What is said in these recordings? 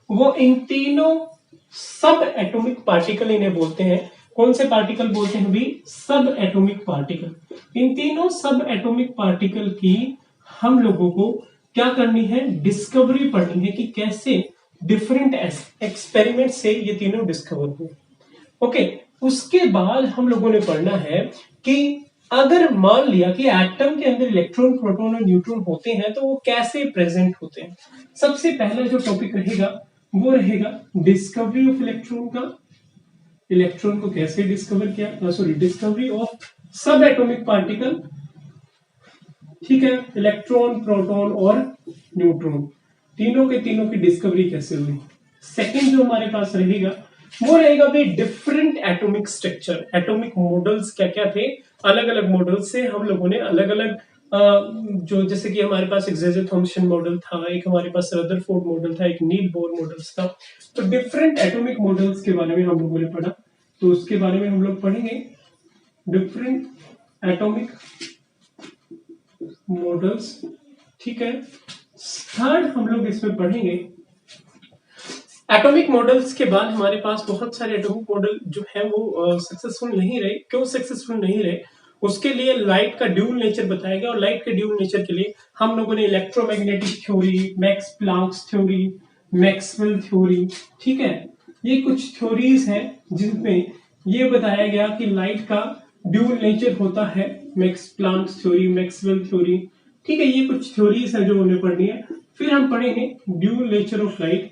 वो इन तीनों सब एटॉमिक पार्टिकल इन्हें बोलते हैं। कौन से पार्टिकल बोलते हैं भी? सब एटॉमिक पार्टिकल। इन तीनों सब एटॉमिक पार्टिकल की हम लोगों को क्या करनी है? डिस्कवरी पढ़नी है कि कैसे डिफरेंट एक्सपेरिमेंट से ये तीनों डिस्कवर हुए। ओके, उसके बाद हम लोगों ने पढ़ना है कि अगर मान लिया कि एटम के अंदर इलेक्ट्रॉन, प्रोटॉन और न्यूट्रॉन होते हैं तो वो कैसे प्रेजेंट होते हैं। सबसे पहला जो टॉपिक रहेगा वो रहेगा डिस्कवरी ऑफ इलेक्ट्रॉन का। इलेक्ट्रॉन को कैसे डिस्कवर किया, सॉरी, डिस्कवरी ऑफ सब एटॉमिक पार्टिकल। ठीक है, इलेक्ट्रॉन, प्रोटॉन और न्यूट्रॉन, तीनों के तीनों की डिस्कवरी कैसे हुई। सेकंड जो हमारे पास रहेगा वो रहेगा भाई different atomic structure. Atomic models क्या क्या थे, अलग अलग मॉडल्स से हम लोगों ने अलग अलग जो, जैसे कि हमारे पास एक जेजे थॉम्सन मॉडल था, एक हमारे पास रदरफोर्ड मॉडल था, एक नील बोर मॉडल्स था। तो डिफरेंट एटॉमिक मॉडल्स के बारे में हम लोगों ने पढ़ा, तो उसके बारे में हम लोग पढ़ेंगे डिफरेंट एटॉमिक मॉडल्स। ठीक है, थर्ड हम लोग इसमें पढ़ेंगे एटॉमिक मॉडल्स के बाद हमारे पास बहुत सारे एटॉमिक मॉडल जो है वो सक्सेसफुल नहीं रहे। क्यों सक्सेसफुल नहीं रहे? उसके लिए लाइट का ड्यूल नेचर बताया गया, और लाइट के ड्यूल नेचर के लिए हम लोगों ने electromagnetic theory, Max Planck's theory, Maxwell theory, ठीक है, ये कुछ थ्योरीज हैं जिनमें ये बताया गया कि लाइट का ड्यूल नेचर होता है। Max Planck's theory, Maxwell theory, ठीक है, ये कुछ थ्योरीज है जो उन्हें पढ़नी है। फिर हम पढ़ेंगे ड्यूल नेचर ऑफ लाइट,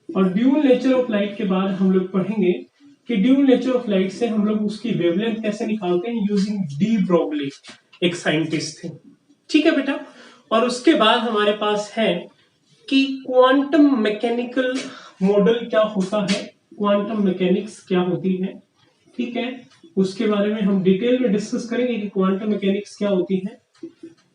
और ड्यूल नेचर ऑफ लाइट के बाद हम लोग पढ़ेंगे कि ड्यूल नेचर ऑफ लाइट से हम लोग उसकी वेवलेंथ कैसे निकालते हैं यूजिंग डी ब्रॉगली, एक साइंटिस्ट थे। ठीक है बेटा, और उसके बाद हमारे पास है कि क्वांटम मैकेनिकल मॉडल क्या होता है, क्वांटम मैकेनिक्स क्या होती है। ठीक है, उसके बारे में हम डिटेल में डिस्कस करेंगे कि क्वांटम मैकेनिक्स क्या होती है।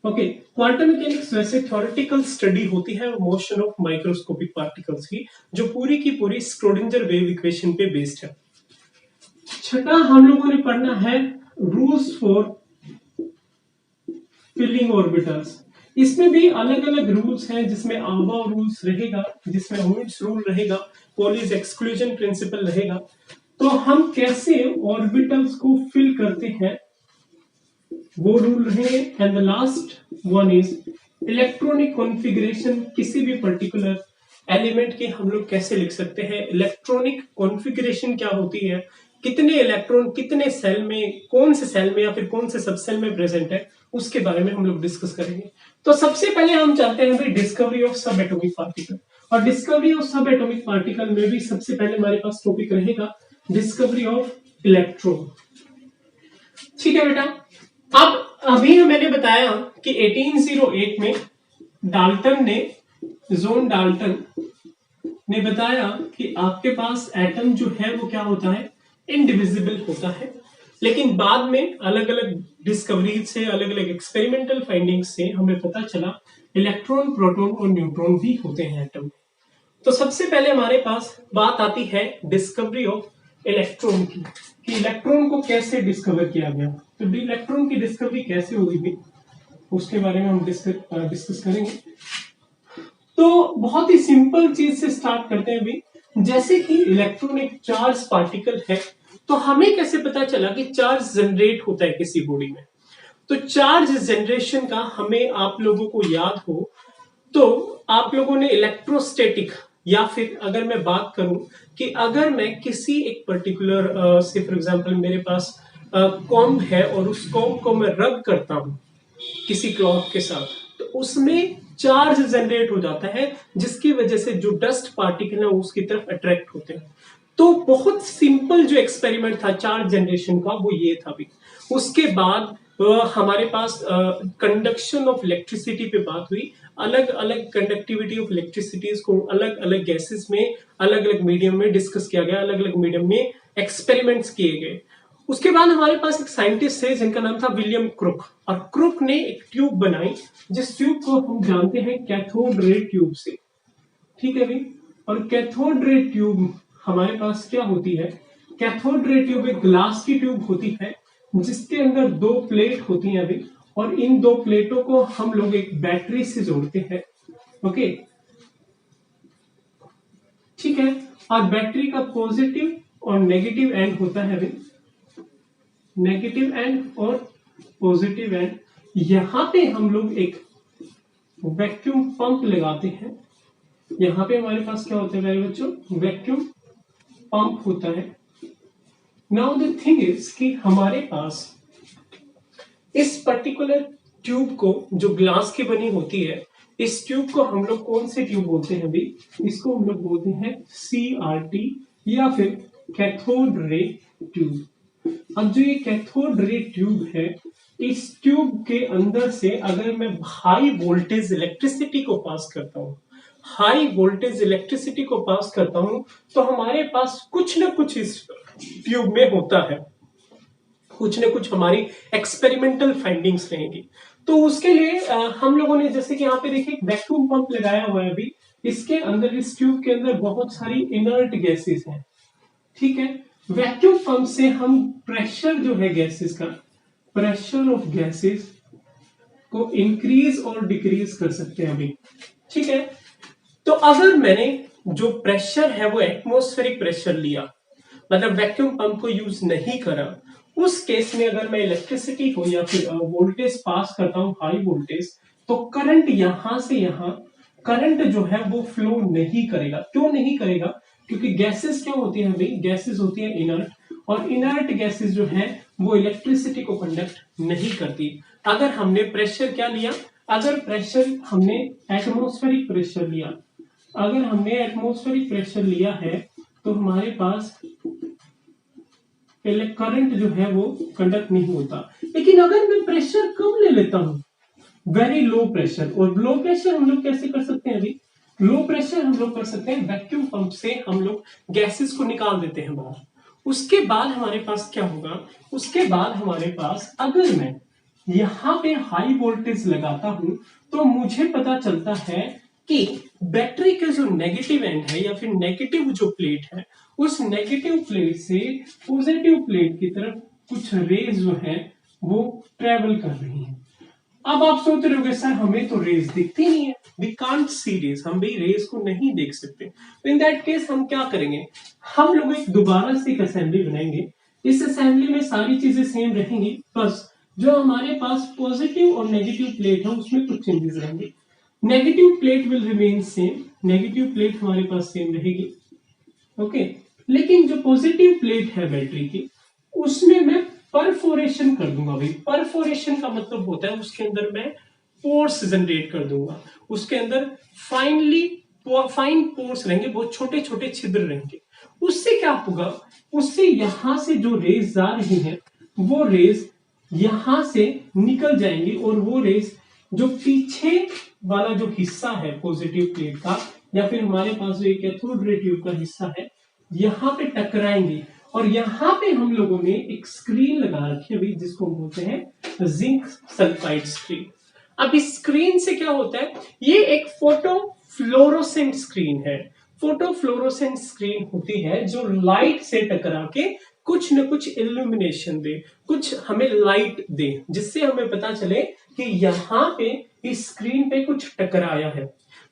ओके, क्वांटम मैकेनिक्स वैसे थ्योरेटिकल स्टडी होती है मोशन ऑफ माइक्रोस्कोपिक पार्टिकल्स की, जो पूरी की पूरी स्क्रोडिंजर वेव इक्वेशन पे बेस्ड है। छठा हम लोगों ने पढ़ना है रूल्स फॉर फिलिंग ऑर्बिटल्स। इसमें भी अलग अलग रूल्स हैं, जिसमें आबा रूल्स रहेगा, जिसमें ओमिट्स रूल रहेगा, पॉलीज एक्सक्लूजन प्रिंसिपल रहेगा। तो हम कैसे ऑर्बिटल्स को फिल करते हैं वो रूल रहेंगे। And the last one is electronic configuration. किसी भी पर्टिकुलर एलिमेंट की हम लोग कैसे लिख सकते हैं, इलेक्ट्रॉनिक कॉन्फ़िगरेशन क्या होती है, कितने इलेक्ट्रॉन कितने सेल में, कौन से सेल में या फिर कौन से सब सेल में प्रेजेंट है, उसके बारे में हम लोग डिस्कस करेंगे। तो सबसे पहले हम चाहते हैं डिस्कवरी ऑफ सब एटॉमिक पार्टिकल, और डिस्कवरी ऑफ सब एटॉमिक पार्टिकल में भी सबसे पहले हमारे पास टॉपिक रहेगा डिस्कवरी ऑफ इलेक्ट्रॉन। ठीक है बेटा, अब अभी मैंने बताया कि 1808 में डाल्टन ने, जॉन डाल्टन ने बताया कि आपके पास एटम जो है वो क्या होता है, इनडिविजिबल होता है। लेकिन बाद में अलग अलग डिस्कवरीज से, अलग अलग एक्सपेरिमेंटल फाइंडिंग्स से हमें पता चला इलेक्ट्रॉन, प्रोटॉन और न्यूट्रॉन भी होते हैं एटम में। तो सबसे पहले हमारे पास बात आती है डिस्कवरी ऑफ इलेक्ट्रॉन की, कि इलेक्ट्रॉन को कैसे डिस्कवर किया गया। तो इलेक्ट्रॉन की डिस्कवरी कैसे होगी भी, उसके बारे में हम डिस्कस करेंगे। तो बहुत ही सिंपल चीज से स्टार्ट करते हैं भी, जैसे कि इलेक्ट्रॉन एक चार्ज पार्टिकल है, तो हमें कैसे पता चला कि चार्ज जनरेट होता है किसी बॉडी में। तो चार्ज जनरेशन का हमें, आप लोगों को याद हो तो आप लोगों ने इलेक्ट्रोस्टैटिक, या फिर अगर मैं बात करूं कि अगर मैं किसी एक पर्टिकुलर से फॉर एग्जांपल मेरे पास कॉम्ब है और उस कॉम्ब को मैं रब करता हूं किसी क्लॉथ के साथ, तो उसमें चार्ज जनरेट हो जाता है, जिसकी वजह से जो डस्ट पार्टिकल है उसकी तरफ अट्रैक्ट होते हैं। तो बहुत सिंपल जो एक्सपेरिमेंट था चार्ज जनरेशन का वो ये था भी। उसके बाद हमारे पास कंडक्शन ऑफ इलेक्ट्रिसिटी पे बात हुई, अलग अलग कंडक्टिविटी ऑफ इलेक्ट्रिसिटीज को अलग अलग गैसेस में, अलग अलग मीडियम में डिस्कस किया गया, अलग अलग मीडियम में एक्सपेरिमेंट्स किए गए। उसके बाद हमारे पास एक साइंटिस्ट है जिनका नाम था विलियम क्रुक, और क्रुक ने एक ट्यूब बनाई, जिस ट्यूब को हम जानते हैं कैथोड रे ट्यूब से। ठीक है भाई, और कैथोड रे ट्यूब हमारे पास क्या होती है, कैथोड रे ट्यूब एक ग्लास की ट्यूब होती है जिसके अंदर दो प्लेट होती हैं अभी, और इन दो प्लेटों को हम लोग एक बैटरी से जोड़ते हैं। ओके, ठीक है। और बैटरी का पॉजिटिव और नेगेटिव एंड होता है भाई, नेगेटिव एंड और पॉजिटिव एंड। यहां पे हम लोग एक वैक्यूम पंप लगाते हैं। यहां पे हमारे पास क्या होता है मेरे बच्चों, वैक्यूम पंप होता है। नाउ द थिंग इज कि हमारे पास इस पर्टिकुलर ट्यूब को, जो ग्लास की बनी होती है, इस ट्यूब को हम लोग कौन से ट्यूब बोलते हैं अभी, इसको हम लोग बोलते हैं CRT या फिर कैथोड रे ट्यूब। अब जो ये कैथोड रे ट्यूब है, इस ट्यूब के अंदर से अगर मैं हाई वोल्टेज इलेक्ट्रिसिटी को पास करता हूं, हाई वोल्टेज इलेक्ट्रिसिटी को पास करता हूं, तो हमारे पास कुछ ना कुछ इस ट्यूब में होता है, कुछ ना कुछ हमारी एक्सपेरिमेंटल फाइंडिंग्स रहेंगी। तो उसके लिए हम लोगों ने, जैसे कि यहाँ पे देखिए वैक्यूम पंप लगाया हुआ है अभी, इसके अंदर, इस ट्यूब के अंदर बहुत सारी इनर्ट गैसेस हैं, ठीक है। वैक्यूम पंप से हम प्रेशर जो है गैसेस का, प्रेशर ऑफ गैसेस को इंक्रीज और डिक्रीज कर सकते हैं अभी, ठीक है। तो अगर मैंने जो प्रेशर है वो एटमॉस्फेरिक प्रेशर लिया, मतलब वैक्यूम पंप को यूज नहीं करा, उस केस में अगर मैं इलेक्ट्रिसिटी को या फिर वोल्टेज पास करता हूं हाई वोल्टेज, तो करंट यहां से यहां, करंट जो है वो फ्लो नहीं करेगा। क्यों नहीं करेगा? क्योंकि गैसेस क्या होती है भाई, गैसेस होती है इनर्ट, और इनर्ट गैसेस जो है वो इलेक्ट्रिसिटी को कंडक्ट नहीं करती। अगर हमने प्रेशर क्या लिया, अगर प्रेशर हमने एटमॉस्फेरिक प्रेशर लिया, अगर हमने एटमॉस्फेरिक प्रेशर लिया है, तो हमारे पास करंट जो है वो कंडक्ट नहीं होता। लेकिन अगर मैं प्रेशर कम ले लेता हूं, वेरी लो प्रेशर, और लो प्रेशर हम लोग कैसे कर सकते हैं अभी, लो प्रेशर हम लोग कर सकते हैं वैक्यूम पंप से, हम लोग गैसेस को निकाल देते हैं बाहर। उसके बाद हमारे पास क्या होगा, उसके बाद हमारे पास अगर मैं यहां पे हाई वोल्टेज लगाता हूं, तो मुझे पता चलता है कि बैटरी के जो नेगेटिव एंड है या फिर नेगेटिव जो प्लेट है, उस नेगेटिव प्लेट से पॉजिटिव प्लेट की तरफ कुछ रेज जो है वो ट्रेवल कर रही है। अब आप सोच रहे होगे सर हमें तो रेज दिखती नहीं है, वी कांट सी रेज, हम भी रेज को नहीं देख सकते। तो इन दैट केस हम क्या करेंगे, हम लोग एक दोबारा से एक असेंबली बनाएंगे। इस असेंबली में सारी चीजें सेम रहेंगी, बस जो हमारे पास पॉजिटिव और नेगेटिव प्लेट है उसमें कुछ चेंजेस रहेंगे। Negative plate will remain same, negative plate हमारे पास सेम रहेगी, ओके। लेकिन जो पॉजिटिव प्लेट है बैटरी की, उसमें मैं परफोरेशन कर दूंगा भाई। परफोरेशन का मतलब होता है उसके अंदर मैं पोर्स जनरेट कर दूंगा, उसके अंदर फाइन पोर्स रहेंगे, बहुत छोटे छोटे छिद्र रहेंगे। उससे क्या होगा, उससे यहां से जो रेज जा रही है वो रेज यहां से निकल जाएंगी, और वो रेज जो पीछे वाला जो हिस्सा है पॉजिटिव प्लेट का, या फिर हमारे पास जो कैथोड रे ट्यूब का हिस्सा है, यहाँ पे टकराएंगे। और यहाँ पे हम लोगों ने एक स्क्रीन लगा रखी है जिसको बोलते हैं जिंक सल्फाइड स्क्रीन। अब इस स्क्रीन से क्या होता है, ये एक फोटो फ्लोरोसेंट स्क्रीन है। फोटो फ्लोरोसेंट स्क्रीन होती है जो लाइट से टकरा के कुछ न कुछ इल्यूमिनेशन दे, कुछ हमें लाइट दे, जिससे हमें पता चले कि यहाँ पे इस स्क्रीन पे कुछ टकराया है।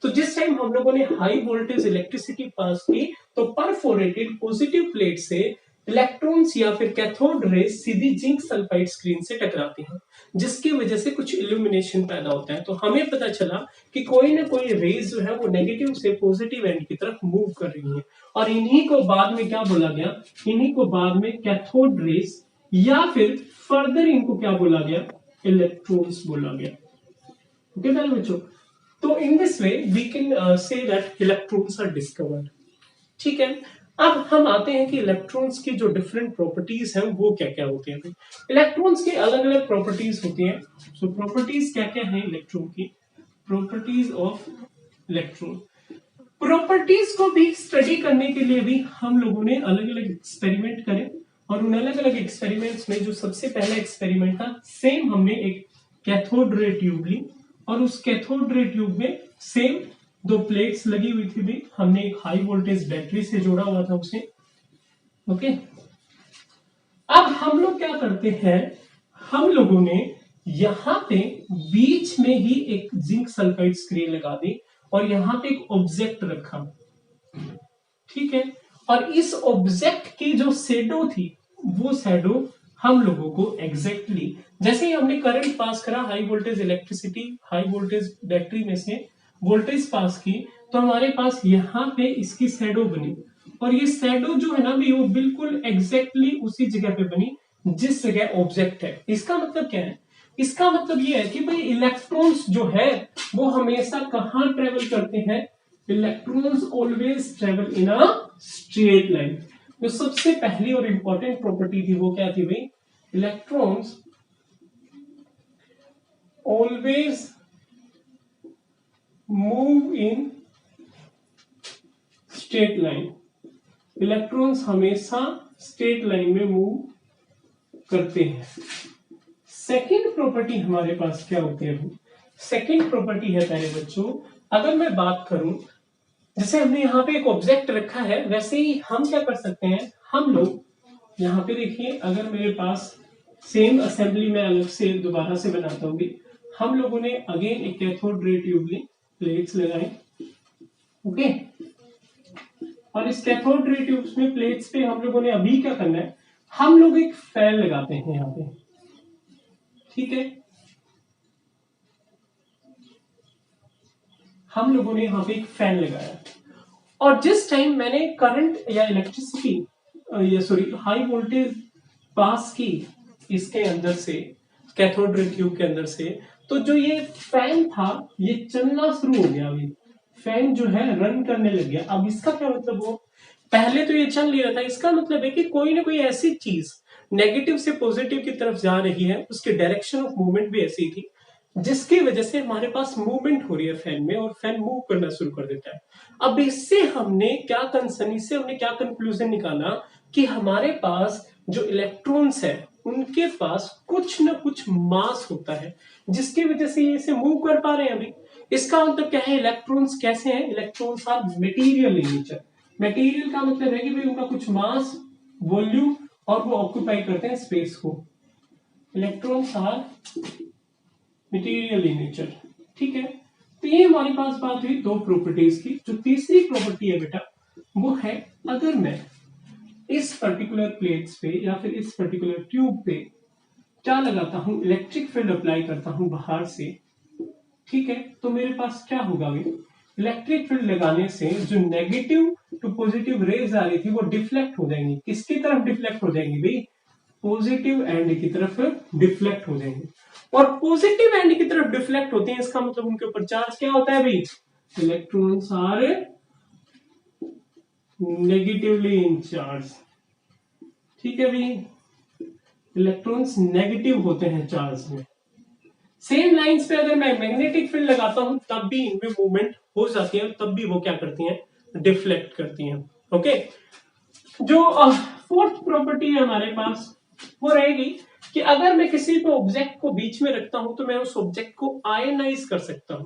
तो जिस टाइम हम लोगों ने हाई वोल्टेज इलेक्ट्रिसिटी पास की, तो परफोरेटेड पॉजिटिव प्लेट से इलेक्ट्रॉन्स या फिर कैथोड रेज सीधी जिंक सल्फाइड स्क्रीन से टकराती हैं, जिसकी वजह से कुछ इल्यूमिनेशन पैदा होता है। तो हमें पता चला कि कोई ना कोई रेज जो है वो नेगेटिव से पॉजिटिव एंड की तरफ मूव कर रही है, और इन्हीं को बाद में क्या बोला गया, इन्हीं को बाद में कैथोड रेज या फिर फर्दर इनको क्या बोला गया, इलेक्ट्रॉन्स बोला गया। ओके मेरे बच्चों, तो in this way we can say that electrons are discovered. ठीक है, अब हम आते हैं कि इलेक्ट्रॉन्स की जो डिफरेंट प्रॉपर्टीज हैं वो क्या क्या होती हैं। इलेक्ट्रॉन्स की अलग अलग प्रॉपर्टीज होती हैं। सो प्रॉपर्टीज क्या क्या हैं इलेक्ट्रॉन की, प्रॉपर्टीज ऑफ इलेक्ट्रॉन। प्रॉपर्टीज को भी स्टडी करने के लिए भी हम लोगों ने अलग अलग एक्सपेरिमेंट करे, और उन अलग अलग एक्सपेरिमेंट्स में जो सबसे पहला एक्सपेरिमेंट था, सेम हमने एक कैथोड रे ट्यूब ली, और उस कैथोड रे ट्यूब में सेम दो प्लेट्स लगी हुई थी भी, हमने एक हाई वोल्टेज बैटरी से जोड़ा हुआ था उसे, ओके। अब हम लोग क्या करते हैं, हम लोगों ने यहां पे बीच में ही एक जिंक सल्फाइड स्क्रीन लगा दी, और यहां पे एक ऑब्जेक्ट रखा। ठीक है। और इस ऑब्जेक्ट की जो शैडो थी वो शैडो हम लोगों को एग्जैक्टली जैसे ही हमने करंट पास करा, high voltage electricity, high voltage battery में से वोल्टेज पास की, तो हमारे पास यहाँ पे इसकी शैडो बनी। और ये शैडो जो है ना भी वो बिल्कुल एग्जैक्टली उसी जगह पे बनी जिस जगह ऑब्जेक्ट है। इसका मतलब क्या है? इसका मतलब ये है कि भाई इलेक्ट्रॉन्स जो है वो हमेशा कहाँ ट्रेवल करते हैं? Electrons always travel in a straight line. जो सबसे पहली और इंपॉर्टेंट प्रॉपर्टी थी वो क्या थी भाई? Electrons always move in straight line. Electrons हमेशा स्ट्रेट लाइन में मूव करते हैं। सेकंड प्रॉपर्टी हमारे पास क्या होती है? सेकंड प्रॉपर्टी है प्यारे बच्चों, अगर मैं बात करूं जैसे हमने यहाँ पे एक ऑब्जेक्ट रखा है, वैसे ही हम क्या कर सकते हैं, हम लोग यहाँ पे देखिए, अगर मेरे पास सेम असेंबली में अलग से दोबारा से बनाता हूँ, हम लोगों ने अगेन एक कैथोड रे ट्यूब ली, प्लेट्स लगाए, ओके। और इस कैथोड रे ट्यूब्स में प्लेट्स पे हम लोगों ने अभी क्या करना है, हम लोग एक फैन लगाते हैं यहाँ पे, ठीक है। हम लोगों ने यहाँ पे एक फैन लगाया और जिस टाइम मैंने करंट या इलेक्ट्रिसिटी या सॉरी हाई वोल्टेज पास की इसके अंदर से, कैथोड रे ट्यूब के अंदर से, तो जो ये फैन था ये चलना शुरू हो गया। अभी फैन जो है रन करने लग गया। अब इसका क्या मतलब हो, पहले तो ये चल नहीं रहा था, इसका मतलब है कि कोई ना कोई ऐसी चीज नेगेटिव से पॉजिटिव की तरफ जा रही है, उसकी डायरेक्शन ऑफ मूवमेंट भी ऐसी थी जिसकी वजह से हमारे पास मूवमेंट हो रही है फैन में और फैन मूव करना शुरू कर देता है। अब इससे हमने क्या कंसर्न, इससे हमने क्या कंक्लूजन निकाला कि हमारे पास जो इलेक्ट्रॉन्स है उनके पास कुछ न कुछ मास होता है जिसकी वजह से ये इसे मूव कर पा रहे हैं। अभी इसका मतलब क्या है, इलेक्ट्रॉन्स कैसे हैं? Electrons are material in nature. Material का मतलब है कि भाई उनका कुछ मास, वॉल्यूम और वो ऑक्यूपाई करते हैं स्पेस को। Electrons are material in nature, ठीक है। तो ये हमारे पास बात हुई दो प्रॉपर्टीज की। जो तीसरी प्रॉपर्टी है बेटा वो है, अगर मैं इस पर्टिकुलर प्लेट्स पे या फिर इस पर्टिकुलर ट्यूब पे क्या लगाता हूं, इलेक्ट्रिक फील्ड अप्लाई करता हूं बाहर से, ठीक है, तो मेरे पास क्या होगा भाई, इलेक्ट्रिक फील्ड लगाने से जो नेगेटिव टू पॉजिटिव रेज आ रही थी वो डिफ्लेक्ट हो जाएंगी। किसकी तरफ डिफ्लेक्ट हो जाएंगी भाई? पॉजिटिव एंड की तरफ डिफ्लेक्ट हो जाएंगे। और पॉजिटिव एंड की तरफ डिफ्लेक्ट होते हैं, इसका मतलब उनके ऊपर चार्ज क्या होता है भाई? Electrons are negatively in charge, ठीक है भाई। इलेक्ट्रॉन्स नेगेटिव होते हैं चार्ज में। सेम लाइंस पे अगर मैं मैग्नेटिक फील्ड लगाता हूं तब भी इनमें मूवमेंट हो जाती है, तब भी वो क्या करती हैं? डिफ्लेक्ट करती हैं, ओके। जो फोर्थ प्रॉपर्टी है हमारे पास वो रहेगी कि अगर मैं किसी भी ऑब्जेक्ट को बीच में रखता हूं तो मैं उस ऑब्जेक्ट को आयनाइज कर सकता हूं,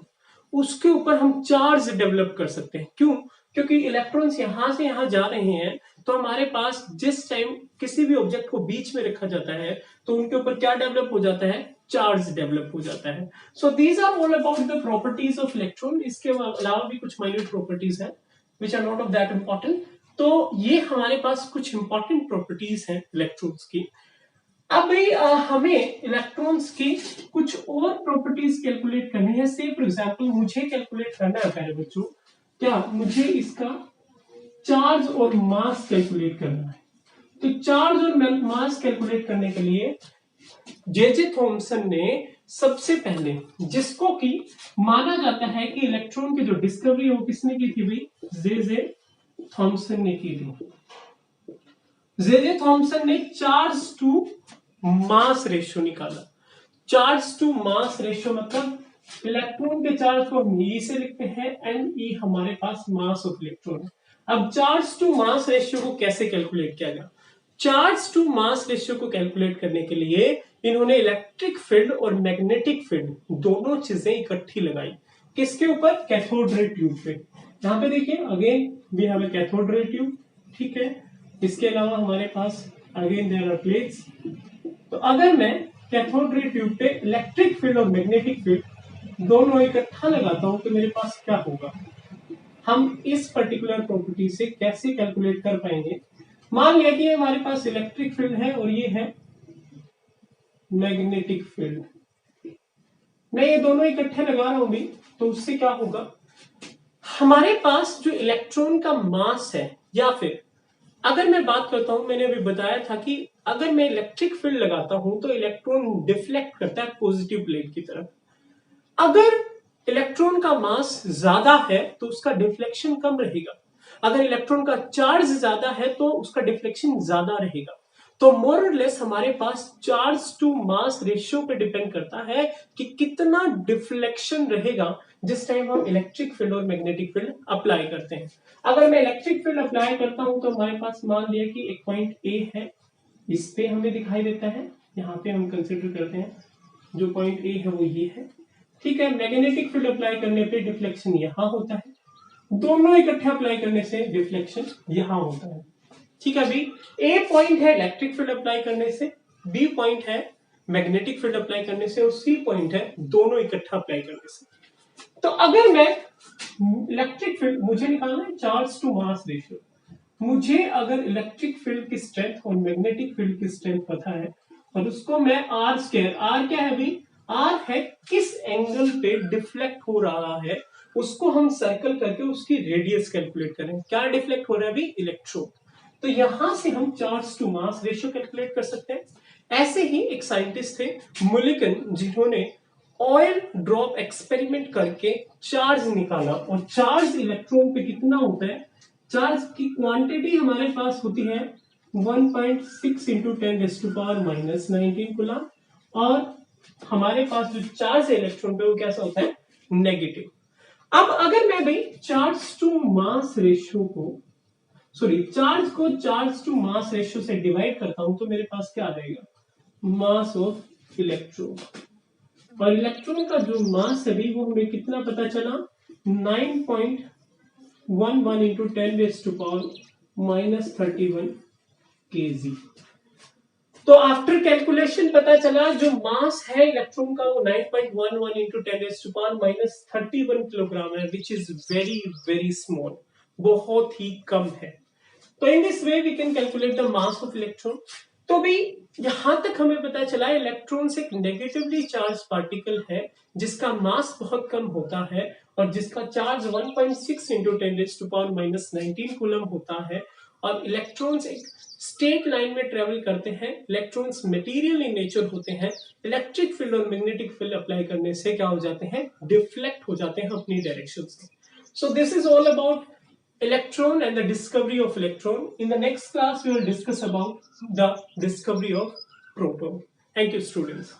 उसके ऊपर हम चार्ज डेवलप कर सकते हैं। क्यों? क्योंकि इलेक्ट्रॉन्स यहां से यहां जा रहे हैं, तो हमारे पास जिस टाइम किसी भी ऑब्जेक्ट को बीच में रखा जाता है तो उनके ऊपर क्या डेवलप हो जाता है? चार्ज डेवलप हो जाता है। So these are all about the properties of electron. इसके अलावा भी कुछ माइन्यूट प्रॉपर्टीज हैं which are not of that important. तो ये हमारे पास कुछ इंपॉर्टेंट प्रॉपर्टीज हैं इलेक्ट्रॉन्स की। अब भाई हमें इलेक्ट्रॉन्स की कुछ और प्रॉपर्टीज कैलकुलेट करनी है। से फॉर एग्जांपल मुझे कैलकुलेट करना है प्यारे बच्चों, क्या मुझे इसका चार्ज और मास कैलकुलेट करना है। तो चार्ज और मास कैलकुलेट करने के लिए जे थॉमसन ने सबसे पहले, जिसको कि माना जाता है कि इलेक्ट्रॉन की जो डिस्कवरी वो किसने की थी भाई? जे थॉमसन ने की थी। जे थॉमसन ने चार्ज टू मास रेशियो निकाला। चार्ज टू मास रेशियो मतलब इलेक्ट्रॉन के चार्ज को हम ई से लिखते हैं, एंड ई हमारे पास मास ऑफ इलेक्ट्रॉन है। अब चार्ज टू मास रेशियो को कैसे कैलकुलेट किया गया? चार्ज टू मास रेशियो को कैलकुलेट करने के लिए इन्होंने इलेक्ट्रिक फील्ड और मैग्नेटिक फील्ड दोनों चीजें इकट्ठी लगाई। किसके ऊपर? कैथोड रे ट्यूब पे। यहाँ पे देखिए again we have a cathode ray tube, ठीक है। इसके अलावा हमारे पास अगेन देयर आर प्लेट्स। तो अगर मैं कैथोड रे ट्यूब पे इलेक्ट्रिक फील्ड और मैग्नेटिक फील्ड दोनों इकट्ठा लगाता हूं तो मेरे पास क्या होगा? हम इस पर्टिकुलर प्रॉपर्टी से कैसे कैलकुलेट कर पाएंगे। मान लिया कि हमारे पास इलेक्ट्रिक फील्ड है और ये है मैग्नेटिक फील्ड। मैं ये दोनों इकट्ठे लगा रहा हूं भी, तो उससे क्या होगा, हमारे पास जो इलेक्ट्रॉन का मास है, या फिर अगर मैं बात करता हूं, मैंने अभी बताया था कि अगर मैं इलेक्ट्रिक फील्ड लगाता हूं तो इलेक्ट्रॉन डिफ्लेक्ट करता है पॉजिटिव प्लेट की तरफ। अगर इलेक्ट्रॉन का मास ज्यादा है तो उसका डिफ्लेक्शन कम रहेगा, अगर इलेक्ट्रॉन का चार्ज ज्यादा है तो उसका डिफ्लेक्शन ज्यादा रहेगा। तो मोर और लेस हमारे पास चार्ज टू मास रेशियो पे डिपेंड करता है कि कितना डिफ्लेक्शन रहेगा जिस टाइम हम इलेक्ट्रिक फील्ड और मैग्नेटिक फील्ड अप्लाई करते हैं। अगर मैं इलेक्ट्रिक फील्ड अप्लाई करता हूं तो हमारे पास मान लिया कि एक पॉइंट ए है, इस पे हमें दिखाई देता है, यहाँ पे हम कंसिडर करते हैं जो पॉइंट ए है वो ये है, ठीक है। मैग्नेटिक फील्ड अप्लाई करने पे डिफ्लेक्शन यहाँ होता है, दोनों इकट्ठे अप्लाई करने से डिफ्लेक्शन यहाँ होता है, ठीक है। अभी ए पॉइंट है इलेक्ट्रिक फील्ड अप्लाई करने से, बी पॉइंट है मैग्नेटिक फील्ड अप्लाई करने से, और सी पॉइंट है दोनों इकट्ठा अप्लाई करने से। तो अगर मैं इलेक्ट्रिक फील्ड, मुझे निकालना है चार्ज टू मास रेशियो, मुझे अगर इलेक्ट्रिक फील्ड की स्ट्रेंथ और मैग्नेटिक फील्ड की स्ट्रेंथ पता है और उसको मैं आर स्क्वायर, आर क्या है अभी, आर है किस एंगल पे डिफ्लेक्ट हो रहा है, उसको हम सर्कल करके उसकी रेडियस कैलकुलेट करें। क्या डिफ्लेक्ट हो रहा है अभी, इलेक्ट्रॉन। तो यहां से हम charge to mass ratio calculate कर सकते हैं। ऐसे ही एक साइंटिस्ट थे मुलिकन, जिन्होंने ऑयल ड्रॉप एक्सपेरिमेंट करके चार्ज निकाला, और चार्ज इलेक्ट्रॉन पे कितना होता है, चार्ज की क्वांटिटी हमारे पास होती है 1.6 इंटू 10⁻⁻19 कूलम, और हमारे पास जो चार्ज है इलेक्ट्रॉन पे वो कैसा होता है, नेगेटिव। अब अगर मैं भाई चार्ज टू मास रेशियो को, सॉरी चार्ज को चार्ज टू मास रेशियो से डिवाइड करता हूं तो मेरे पास क्या आ जाएगा, मास ऑफ इलेक्ट्रॉन। और इलेक्ट्रॉन का जो मास है भी वो हमें कितना पता चला, 9.11 इंटू 10⁻⁻31 kg। तो आफ्टर कैलकुलेशन पता चला जो मास है इलेक्ट्रॉन का वो 9.11 इंटू 10⁻⁻31 किलोग्राम है, which is very very small, बहुत ही कम है। तो in this way we can calculate the mass of electron. तो भी यहां तक हमें पता चला इलेक्ट्रॉन एक नेगेटिवली चार्ज पार्टिकल है जिसका मास बहुत कम होता है और जिसका चार्ज 1.6 इंटू 10⁻⁻19 कूलम होता है, और इलेक्ट्रॉन्स एक स्ट्रेट लाइन में ट्रेवल करते हैं। इलेक्ट्रॉन्स मटेरियल इन नेचर होते हैं, इलेक्ट्रिक फील्ड और मैग्नेटिक फील्ड अप्लाई करने से क्या हो जाते हैं, डिफ्लेक्ट हो जाते हैं अपनी डायरेक्शन से। So this is all about electron and the discovery of electron. In the next class we will discuss about the discovery of proton. Thank you students.